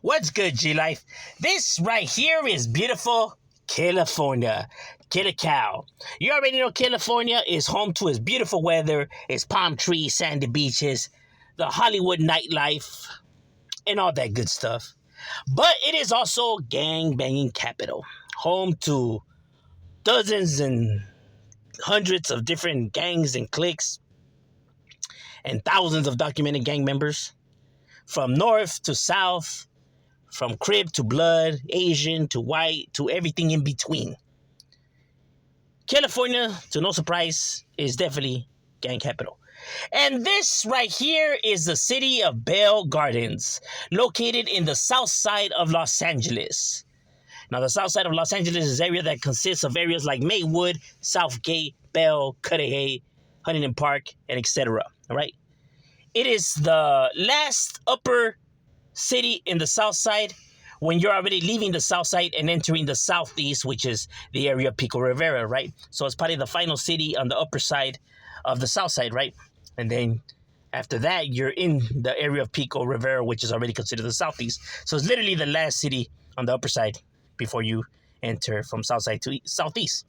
What's good, G Life? This right here is beautiful California. Cow. You already know California is home to its beautiful weather, its palm trees, sandy beaches, the Hollywood nightlife, and all that good stuff. But it is also gang banging capital, home to dozens and hundreds of different gangs and cliques, and thousands of documented gang members from north to south, from Crip to Blood, Asian to white to everything in between. California, to no surprise, is definitely gang capital. And this right here is the city of Bell Gardens, located in the south side of Los Angeles. Now, the south side of Los Angeles is an area that consists of areas like Maywood, Southgate, Bell, Cudahy, Huntington Park, and etc. All right? It is the last upper city in the south side when you're already leaving the south side and entering the southeast, which is the area of Pico Rivera, right? So it's probably the final city on the upper side of the south side, right? And then after that, you're in the area of Pico Rivera, which is already considered the southeast. So it's literally the last city on the upper side before you enter from south side to southeast.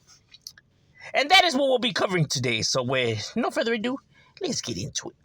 And that is what we'll be covering today. So with no further ado, let's get into it.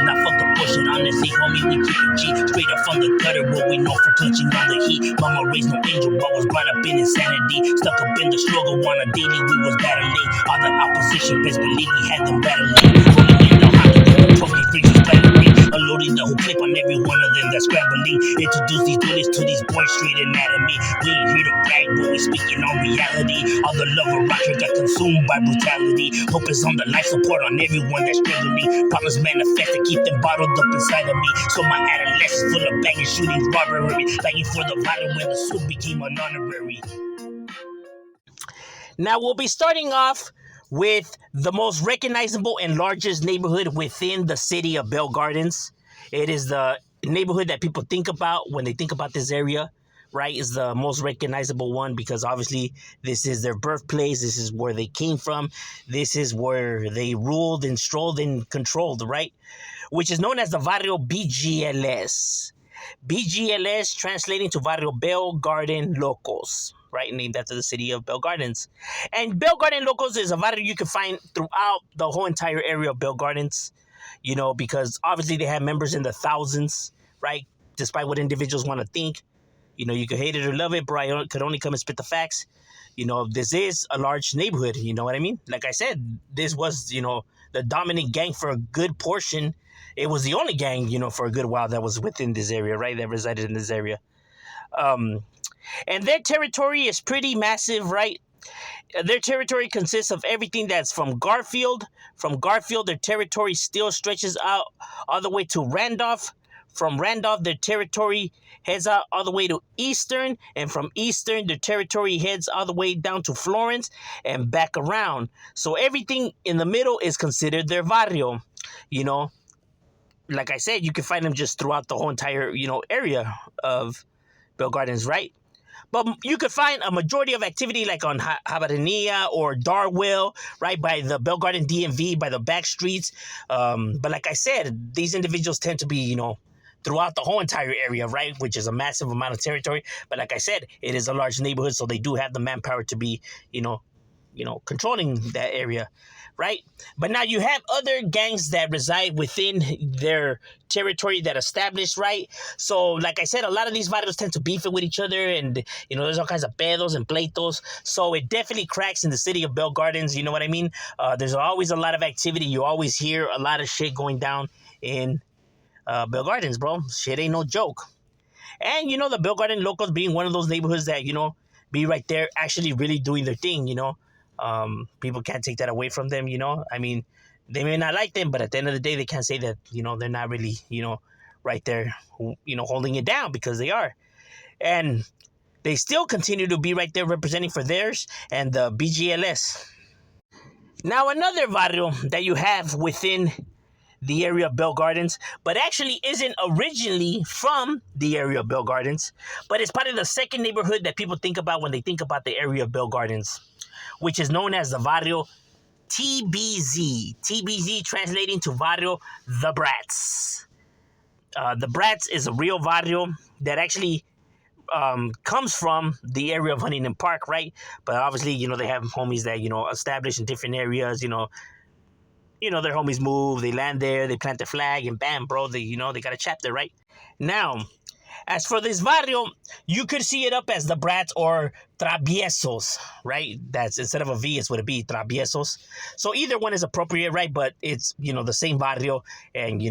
Now fuck the bullshit, honestly, homie, we keep it G. Straight up from the gutter, what we know for clutching on the heat. Mama raised no angel, but was brought up in insanity. Stuck up in the struggle on a daily, we was battling. All the opposition, best believe we had them battling. Rolling in the hockey with the trophy, things was battering. Unloading the whole clip on every one of them that's scrabbling. Introduce these duelists to these boys straight anatomy. We ain't here to brag, but we speaking on reality. All the love of rocker got consumed by brutality. Hope is on the life support on everyone that's struggling. Problems manifest and keep them bottled up inside of me. So my adolescence full of banging, shootings, robbery, begging for the vital when the suit became an honorary. Now we'll be starting off with the most recognizable and largest neighborhood within the city of Bell Gardens. It is the neighborhood that people think about when they think about this area, right? Is the most recognizable one because obviously this is their birthplace. This is where they came from. This is where they ruled and strolled and controlled, right? Which is known as the Vario BGLS. BGLS translating to Vario Bell Garden Locals, right? Named after the city of Bell Gardens. And Bell Garden Locals is a barrio you can find throughout the whole entire area of Bell Gardens, you know, because obviously they have members in the thousands, right? Despite what individuals want to think. You know, you could hate it or love it, but I could only come and spit the facts. You know, this is a large neighborhood, you know what I mean? Like I said, this was, you know, the dominant gang for a good portion. It was the only gang, you know, for a good while that was within this area, right? That resided in this area. And their territory is pretty massive, right? Their territory consists of everything that's from Garfield. From Garfield, their territory still stretches out all the way to Randolph. From Randolph, their territory heads out all the way to Eastern. And from Eastern, their territory heads all the way down to Florence and back around. So everything in the middle is considered their barrio, you know. Like I said, you can find them just throughout the whole entire, you know, area of Bell Gardens, right? But you could find a majority of activity like on Habanilla or Darwell, right, by the Bell Garden DMV, by the back streets. But like I said, these individuals tend to be, you know, throughout the whole entire area, right, which is a massive amount of territory. But like I said, it is a large neighborhood, so they do have the manpower to be, you know, controlling that area, right? But now you have other gangs that reside within their territory that established, right? So, like I said, a lot of these barrios tend to beef it with each other, and, you know, there's all kinds of pedos and pleitos. So it definitely cracks in the city of Bell Gardens, you know what I mean? There's always a lot of activity. You always hear a lot of shit going down in Bell Gardens, bro. Shit ain't no joke. And, you know, the Bell Garden Locals being one of those neighborhoods that, you know, be right there actually really doing their thing, you know? People can't take that away from them, you know. I mean, they may not like them, but at the end of the day, they can't say that, you know, they're not really, you know, right there, you know, holding it down, because they are. And they still continue to be right there representing for theirs and the BGLS. Now, another barrio that you have within the area of Bell Gardens, but actually isn't originally from the area of Bell Gardens, but it's part of the second neighborhood that people think about when they think about the area of Bell Gardens, which is known as the Vario TBZ. TBZ translating to Vario, the Brats. The Brats is a real Vario that actually comes from the area of Huntington Park, right? But obviously, they have homies that, establish in different areas, their homies move, they land there, they plant their flag, and bam, bro, they got a chapter, right? Now, as for this barrio, you could see it up as the Brats or Traviesos, right? That's instead of a V, it's what it be, Traviesos. So either one is appropriate, right? But it's, the same barrio, and,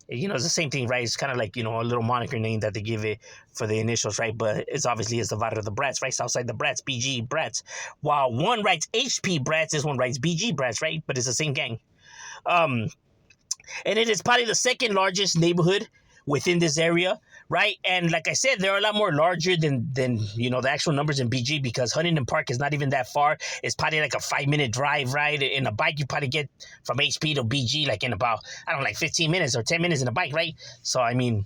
it's the same thing, right? It's kind of like, a little moniker name that they give it for the initials, right? But it's the Vario of the Brats, right? Southside the Brats, BG Brats. While one writes HP Brats, this one writes BG Brats, right? But it's the same gang. And it is probably the second largest neighborhood within this area, right? And like I said, they're a lot more larger than the actual numbers in BG, because Huntington Park is not even that far. It's probably like a 5-minute drive, right? In a bike, you probably get from HP to BG like in about, I don't know, like 15 minutes or 10 minutes in a bike, right? So, I mean,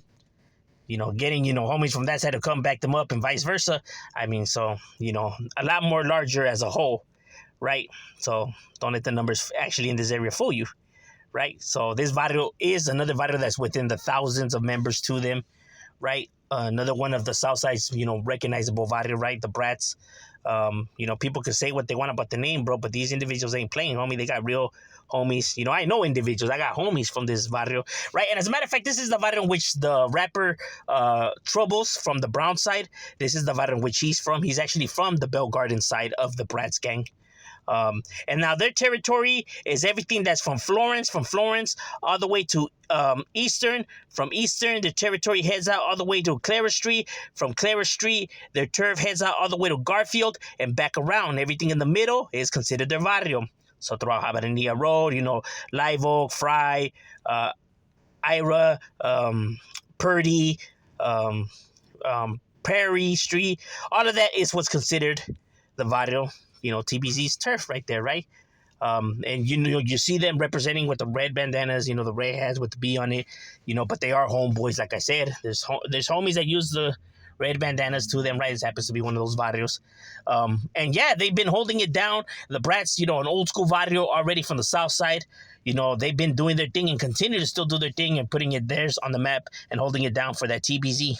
getting, homies from that side to come back them up and vice versa. I mean, so, a lot more larger as a whole, right? So don't let the numbers actually in this area fool you. Right, so this barrio is another barrio that's within the thousands of members to them, right? Another one of the Southside's, recognizable barrio, right? The Brats. People can say what they want about the name, bro, but these individuals ain't playing, homie. They got real homies. I know individuals. I got homies from this barrio, right? And as a matter of fact, this is the barrio in which the rapper Troubles from the Brown side. This is the barrio in which he's from. He's actually from the Bell Garden side of the Brats gang. And now their territory is everything that's from Florence all the way to Eastern. From Eastern, their territory heads out all the way to Clara Street. From Clara Street, their turf heads out all the way to Garfield and back around. Everything in the middle is considered their barrio. So throughout Habanilla Road, Live Oak, Fry, Ira, Purdy, Prairie Street, all of that is what's considered the barrio. TBZ's turf right there, right? And you see them representing with the red bandanas, the red hats with the B on it, but they are homeboys, like I said. There's homies that use the red bandanas to them, right? This happens to be one of those barrios. And yeah, they've been holding it down. The Brats, an old school barrio already from the south side. They've been doing their thing and continue to still do their thing and putting it theirs on the map and holding it down for that TBZ.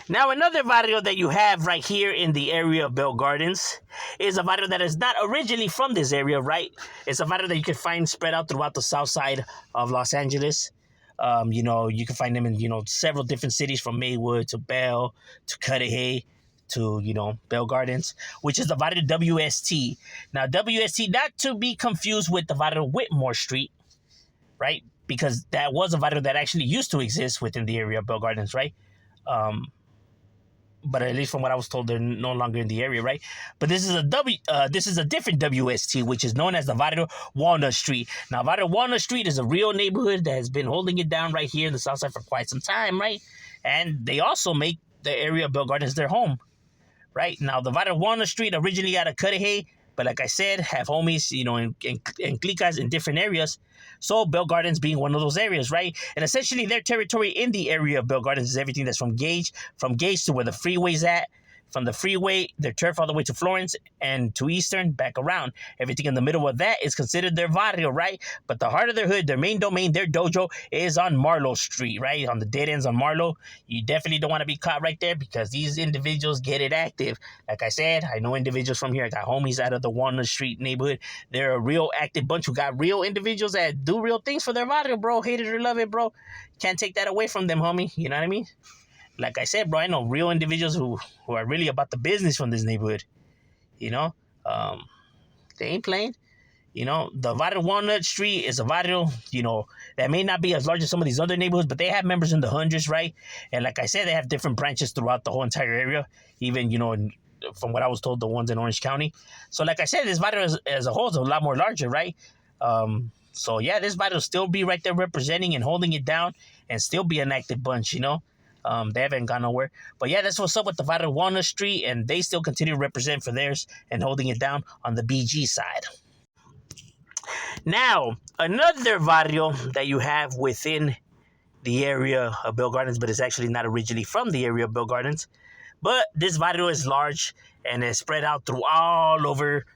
Now, another barrio that you have right here in the area of Bell Gardens is a barrio that is not originally from this area, right? It's a barrio that you can find spread out throughout the south side of Los Angeles. You can find them in, several different cities, from Maywood to Bell to Cudahy to, Bell Gardens, which is the barrio WST. Now, WST, not to be confused with the barrio Whitmore Street, right? Because that was a barrio that actually used to exist within the area of Bell Gardens, right? But at least from what I was told, they're no longer in the area, right? But this is a different WST, which is known as the Vario Walnut Street. Now, Vario Walnut Street is a real neighborhood that has been holding it down right here in the south side for quite some time, right? And they also make the area of Bell Gardens their home, right? Now, the Vario Walnut Street originally out of Cudahy, but like I said, have homies, in clicas in different areas. So Bell Gardens being one of those areas, right? And essentially their territory in the area of Bell Gardens is everything that's from Gage to where the freeway's at. From the freeway, their turf all the way to Florence, and to Eastern, back around. Everything in the middle of that is considered their barrio, right? But the heart of their hood, their main domain, their dojo is on Marlowe Street, right? On the dead ends on Marlowe. You definitely don't want to be caught right there, because these individuals get it active. Like I said, I know individuals from here. I got homies out of the Walnut Street neighborhood. They're a real active bunch who got real individuals that do real things for their barrio, bro. Hate it or love it, bro. Can't take that away from them, homie. You know what I mean? Like I said, bro, I know real individuals who are really about the business from this neighborhood. They ain't playing. The Vario Walnut Street is a barrio, that may not be as large as some of these other neighborhoods, but they have members in the hundreds, right? And like I said, they have different branches throughout the whole entire area, even, from what I was told, the ones in Orange County. So like I said, this barrio as a whole is a lot more larger, right? So yeah, this barrio will still be right there representing and holding it down and still be an active bunch, They haven't gone nowhere. But yeah, that's what's up with the Vario Walnut Street, and they still continue to represent for theirs and holding it down on the BG side. Now, another barrio that you have within the area of Bell Gardens, but it's actually not originally from the area of Bell Gardens. But this barrio is large and is spread out through all over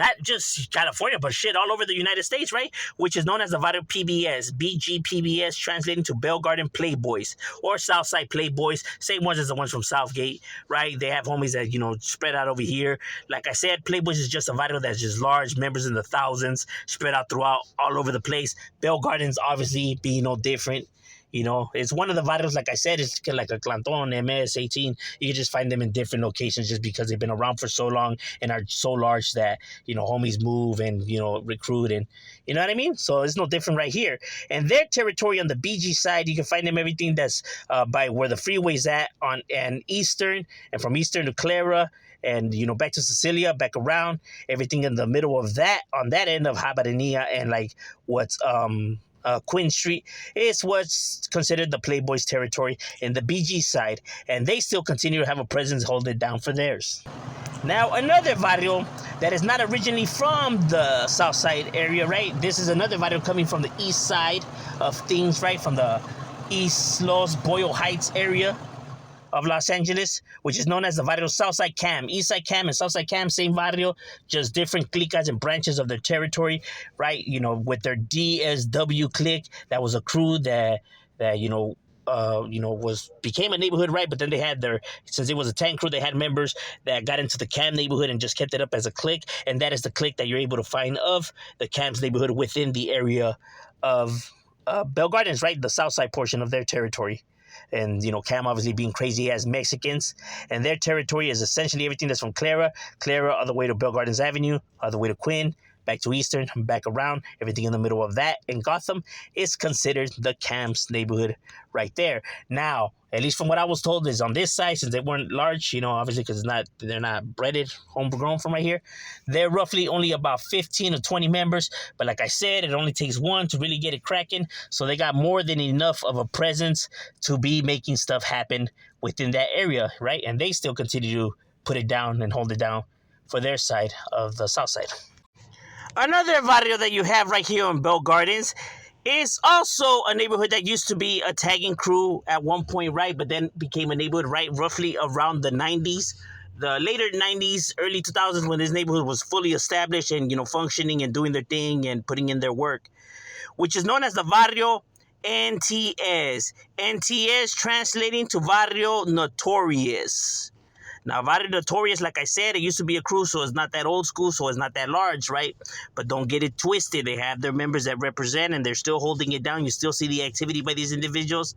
not just California, but shit all over the United States, right? Which is known as the Vario PBS, BGPBS, translating to Bell Garden Playboys or Southside Playboys. Same ones as the ones from Southgate, right? They have homies that, spread out over here. Like I said, Playboys is just a Vario that's just large, members in the thousands, spread out throughout all over the place. Bell Gardens obviously being no different. It's one of the Varios, like I said, it's like a Clanton, MS, 18. You can just find them in different locations just because they've been around for so long and are so large that, homies move and, recruit and, you know what I mean? So it's no different right here. And their territory on the BG side, you can find them everything that's by where the freeway's at and Eastern, and from Eastern to Clara, and back to Cecilia, back around, everything in the middle of that, on that end of Habanilla and like what's Quinn Street is what's considered the Playboys territory in the BG side, and they still continue to have a presence, hold it down for theirs. Now, another Vario that is not originally from the south side area, right? This is another Vario coming from the east side of things, right? From the East Los Boyle Heights area of Los Angeles, which is known as the Vario Southside Cam. Eastside Cam and Southside Cam, same Vario, just different clicas and branches of their territory, right? With their DSW clique, that was a crew that became a neighborhood, right? But then they had since it was a tank crew, they had members that got into the Cam neighborhood and just kept it up as a clique, and that is the clique that you're able to find of the Cam's neighborhood within the area of Bell Gardens, right? The south side portion of their territory. And, Cam obviously being crazy as Mexicans. And their territory is essentially everything that's from Clara all the way to Bell Gardens Avenue, all the way to Quinn, back to Eastern, back around. Everything in the middle of that in Gotham is considered the Cam's neighborhood right there. Now, at least from what I was told, is on this side, since they weren't large, obviously because they're not breaded, homegrown from right here, they're roughly only about 15 or 20 members. But like I said, it only takes one to really get it cracking. So they got more than enough of a presence to be making stuff happen within that area, right? And they still continue to put it down and hold it down for their side of the south side. Another barrio that you have right here in Bell Gardens is also a neighborhood that used to be a tagging crew at one point, right? But then became a neighborhood, right? Roughly around the 90s, the later 90s, early 2000s, when this neighborhood was fully established and, functioning and doing their thing and putting in their work, which is known as the Vario NTS. NTS translating to Vario Notorious. Now, Vario Notorious, like I said, it used to be a crew, so it's not that old school, so it's not that large, right? But don't get it twisted. They have their members that represent, and they're still holding it down. You still see the activity by these individuals.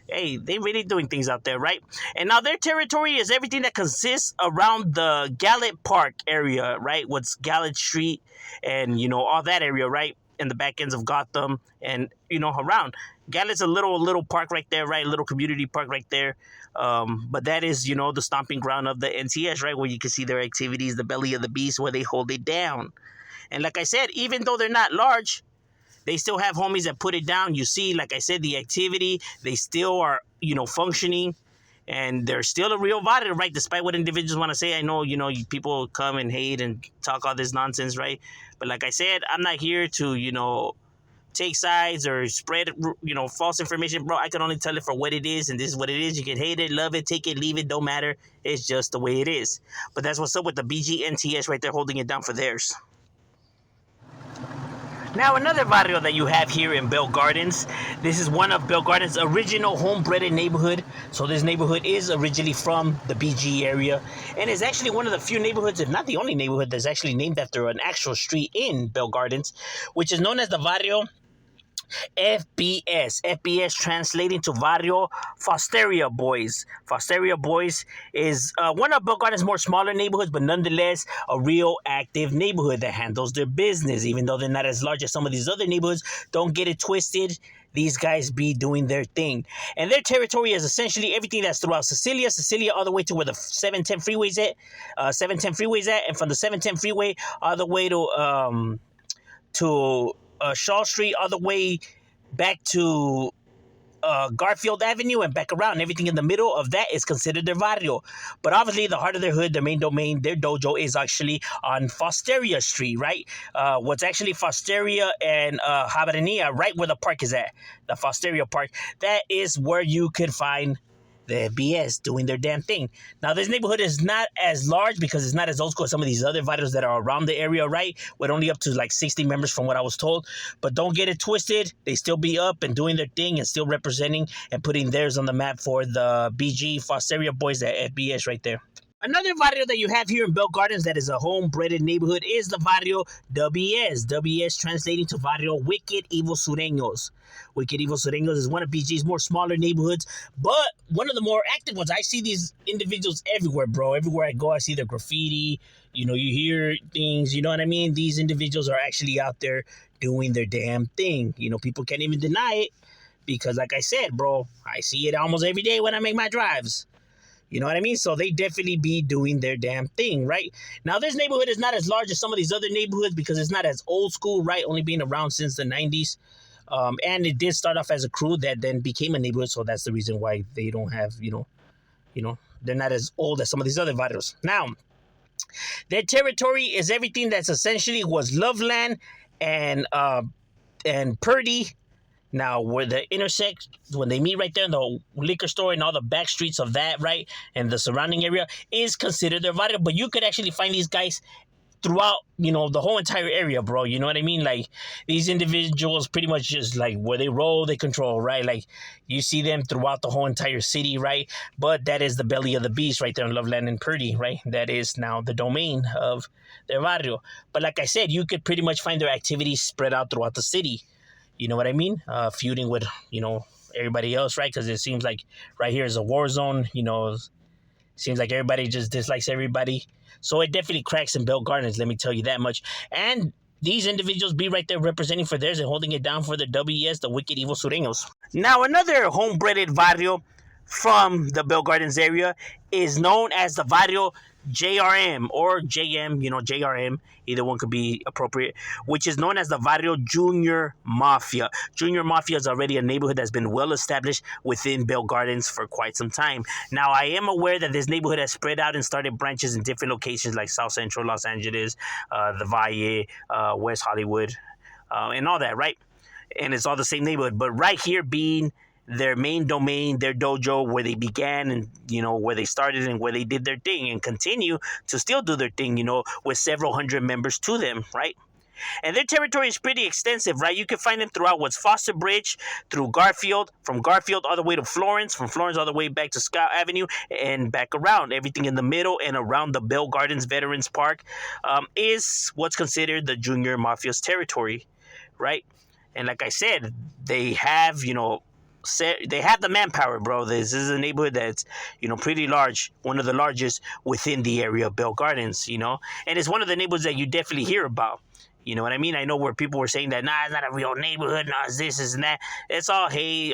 Hey, they really doing things out there, right? And now their territory is everything that consists around the Gallet Park area, right? What's Gallet Street and, all that area, right? In the back ends of Gotham and, around. Gallet's a little park right there, right? A little community park right there. But that is, the stomping ground of the NTS, right? Where you can see their activities, the belly of the beast, where they hold it down. And like I said, even though they're not large, they still have homies that put it down. You see, like I said, the activity, they still are, functioning. And they're still a real Vario, right? Despite what individuals want to say. I know, people come and hate and talk all this nonsense, right? But like I said, I'm not here to, take sides or spread, false information. Bro, I can only tell it for what it is, and this is what it is. You can hate it, love it, take it, leave it, don't matter. It's just the way it is. But that's what's up with the BGNTS right there, holding it down for theirs. Now, another barrio that you have here in Bell Gardens, this is one of Bell Gardens' original homebred neighborhood. So this neighborhood is originally from the BG area, and is actually one of the few neighborhoods, if not the only neighborhood, that's actually named after an actual street in Bell Gardens, which is known as the Vario FBS. FBS translating to Vario Feria Boys. Feria Boys is one of Bell Gardens' more smaller neighborhoods, but nonetheless a real active neighborhood that handles their business. Even though they're not as large as some of these other neighborhoods, don't get it twisted. These guys be doing their thing. And their territory is essentially everything that's throughout Cecilia all the way to where the 710 freeway's at. And from the 710 freeway all the way to Shaw Street, all the way back to Garfield Avenue and back around. Everything in the middle of that is considered their barrio. But obviously, the heart of their hood, their main domain, their dojo is actually on Fosteria Street, right? What's actually Fosteria and Habanilla, right where the park is at, the Fosteria Park. That is where you could find the BS doing their damn thing. Now, this neighborhood is not as large because it's not as old school as some of these other Varios that are around the area, right? With only up to like 60 members from what I was told. But don't get it twisted. They still be up and doing their thing and still representing and putting theirs on the map for the BG Feria Boys at FBS right there. Another barrio that you have here in Bell Gardens that is a home-bred neighborhood is the barrio WS. WS translating to barrio Wicked Evil Surenos. Wicked Evil Surenos is one of BG's more smaller neighborhoods, but one of the more active ones. I see these individuals everywhere, bro. Everywhere I go, I see their graffiti. You know, you hear things, you know what I mean? These individuals are actually out there doing their damn thing. You know, people can't even deny it because, like I said, bro, I see it almost every day when I make my drives. You know what I mean? So they definitely be doing their damn thing, right? Now, this neighborhood is not as large as some of these other neighborhoods because it's not as old school, right? Only being around since the 90s. And it did start off as a crew that then became a neighborhood. So that's the reason why they don't have, they're not as old as some of these other Varios. Now, their territory is everything that's essentially was Loveland and Purdy. Now, where the intersect, when they meet right there in the liquor store and all the back streets of that, right, and the surrounding area is considered their barrio. But you could actually find these guys throughout, the whole entire area, bro. You know what I mean? Like, these individuals pretty much just, like, where they roll, they control, right? Like, you see them throughout the whole entire city, right? But that is the belly of the beast right there in Loveland and Purdy, right? That is now the domain of their barrio. But like I said, you could pretty much find their activities spread out throughout the city. You know what I mean? Feuding with, everybody else, right? Because it seems like right here is a war zone. Seems like everybody just dislikes everybody. So it definitely cracks in Bell Gardens, let me tell you that much. And these individuals be right there representing for theirs and holding it down for the WS, the Wicked Evil Sureños. Now, another home-bred barrio from the Bell Gardens area is known as the Vario JRM or JM, JRM, either one could be appropriate, which is known as the Vario Junior Mafia. Junior Mafia is already a neighborhood that's been well established within Bell Gardens for quite some time. Now, I am aware that this neighborhood has spread out and started branches in different locations like South Central Los Angeles, the Valle, West Hollywood, and all that, right? And it's all the same neighborhood. But right here being their main domain, their dojo, where they began and, where they started and where they did their thing and continue to still do their thing, with several hundred members to them, right? And their territory is pretty extensive, right? You can find them throughout what's Foster Bridge, through Garfield, from Garfield all the way to Florence, from Florence all the way back to Scott Avenue, and back around. Everything in the middle and around the Bell Gardens Veterans Park is what's considered the Junior Mafia's territory, right? And like I said, they have, they have the manpower, bro. This is a neighborhood that's, pretty large, one of the largest within the area of Bell Gardens, and it's one of the neighborhoods that you definitely hear about. You know what I mean? I know where people were saying that, nah, it's not a real neighborhood, nah, it's this and that. It's all hate,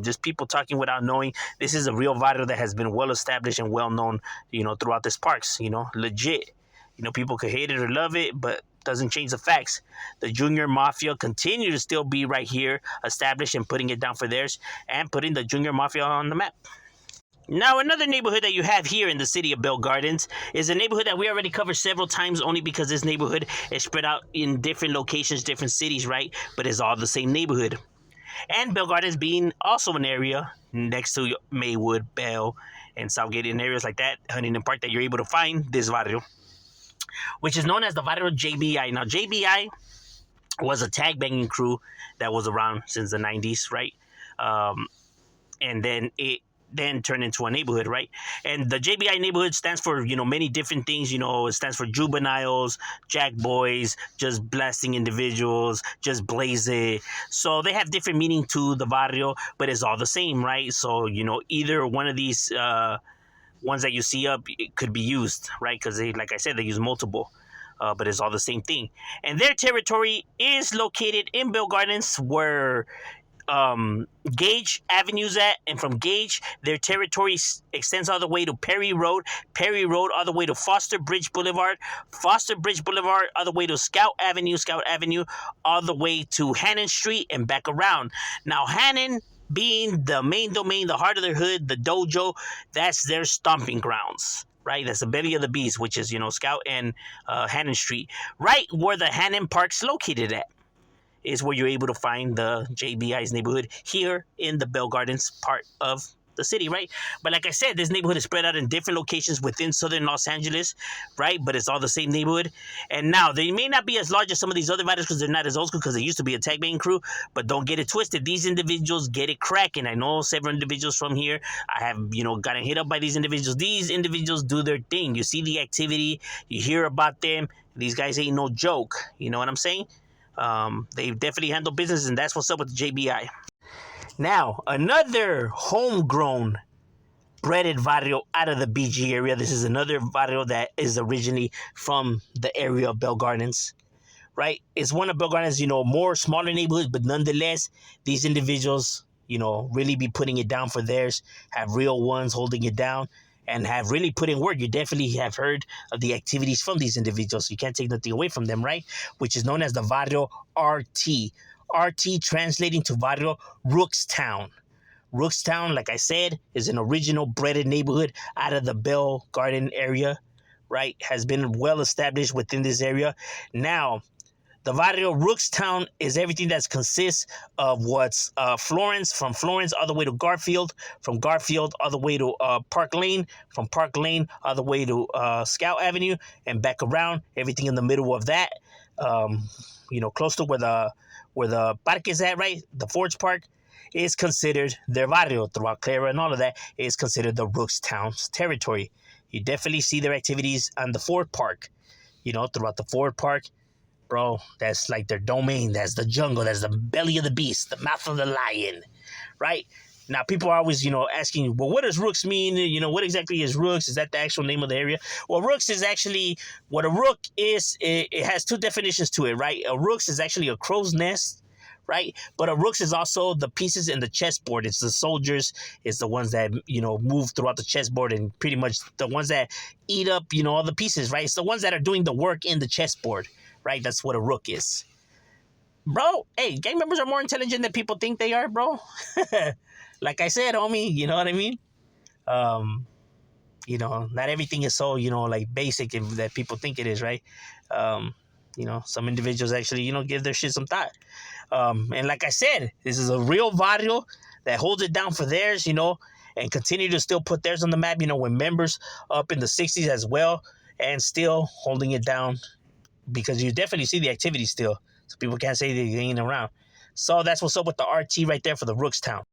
just people talking without knowing. This is a real barrio that has been well established and well known, throughout this parks, legit. People could hate it or love it, but doesn't change the facts. The Junior Mafia continue to still be right here, established and putting it down for theirs, and putting the Junior Mafia on the map. Now, another neighborhood that you have here in the city of Bell Gardens is a neighborhood that we already covered several times, only because this neighborhood is spread out in different locations, different cities, right? But it's all the same neighborhood. And Bell Gardens being also an area next to Maywood, Bell, and Southgate, and areas like that, Huntington Park, that you're able to find this barrio, which is known as the Vario JBI. Now, JBI was a tag banging crew that was around since the 90s, right? And then it turned into a neighborhood, right? And the JBI neighborhood stands for, many different things. It stands for juveniles, jack boys, just blasting individuals, just blaze it. So they have different meaning to the barrio, but it's all the same, right? So, either one of these ones that you see up, it could be used, right? Because they, like I said, they use multiple, but it's all the same thing. And their territory is located in Bell Gardens, where Gage Avenue's at, and from Gage, their territory extends all the way to Perry Road all the way to Foster Bridge Boulevard all the way to Scout Avenue all the way to Hannon Street and back around. Now, Hannon being the main domain, the heart of their hood, the dojo, that's their stomping grounds, right? That's the belly of the beast, which is, Scout and Hannon Street. Right where the Hannon Park's located at is where you're able to find the JBI's neighborhood here in the Bell Gardens part of the city, right? But like I said, this neighborhood is spread out in different locations within southern Los Angeles, right? But it's all the same neighborhood. And now they may not be as large as some of these other riders because they're not as old school because they used to be a tag banging crew. But don't get it twisted. These individuals get it cracking. I know several individuals from here. I have, gotten hit up by these individuals. These individuals do their thing. You see the activity. You hear about them. These guys ain't no joke. You know what I'm saying? They definitely handle business, and that's what's up with the JBI. Now, another homegrown breaded Vario out of the BG area. This is another Vario that is originally from the area of Bell Gardens, right? It's one of Bell Gardens, more smaller neighborhoods, but nonetheless, these individuals, really be putting it down for theirs, have real ones holding it down, and have really put in work. You definitely have heard of the activities from these individuals. You can't take nothing away from them, right? Which is known as the Vario RT. RT translating to Vario Rookstown. Rookstown, like I said, is an original breaded neighborhood out of the Bell Garden area, right? Has been well established within this area. Now, the Vario Rookstown is everything that consists of what's Florence, from Florence all the way to Garfield, from Garfield all the way to Park Lane, from Park Lane all the way to Scout Avenue, and back around, everything in the middle of that, close to where the park is at, right? The Forge Park is considered their barrio. Throughout Clara and all of that is considered the Rookstown's territory. You definitely see their activities on the Ford Park, throughout the Ford Park. Bro, that's like their domain. That's the jungle. That's the belly of the beast, the mouth of the lion, right? Now, people are always, asking, well, what does Rooks mean? What exactly is Rooks? Is that the actual name of the area? Well, Rooks is actually, what a rook is, it has two definitions to it, right? A Rooks is actually a crow's nest, right? But a Rooks is also the pieces in the chessboard. It's the soldiers. It's the ones that, move throughout the chessboard, and pretty much the ones that eat up, all the pieces, right? It's the ones that are doing the work in the chessboard, right? That's what a rook is. Bro, hey, gang members are more intelligent than people think they are, bro. Like I said, homie, you know what I mean? Not everything is so, like basic that people think it is, right? Some individuals actually, give their shit some thought. And like I said, this is a real barrio that holds it down for theirs, and continue to still put theirs on the map, with members up in the 60s as well, and still holding it down, because you definitely see the activity still. So people can't say they ain't around. So that's what's up with the RT right there for the Rookstown.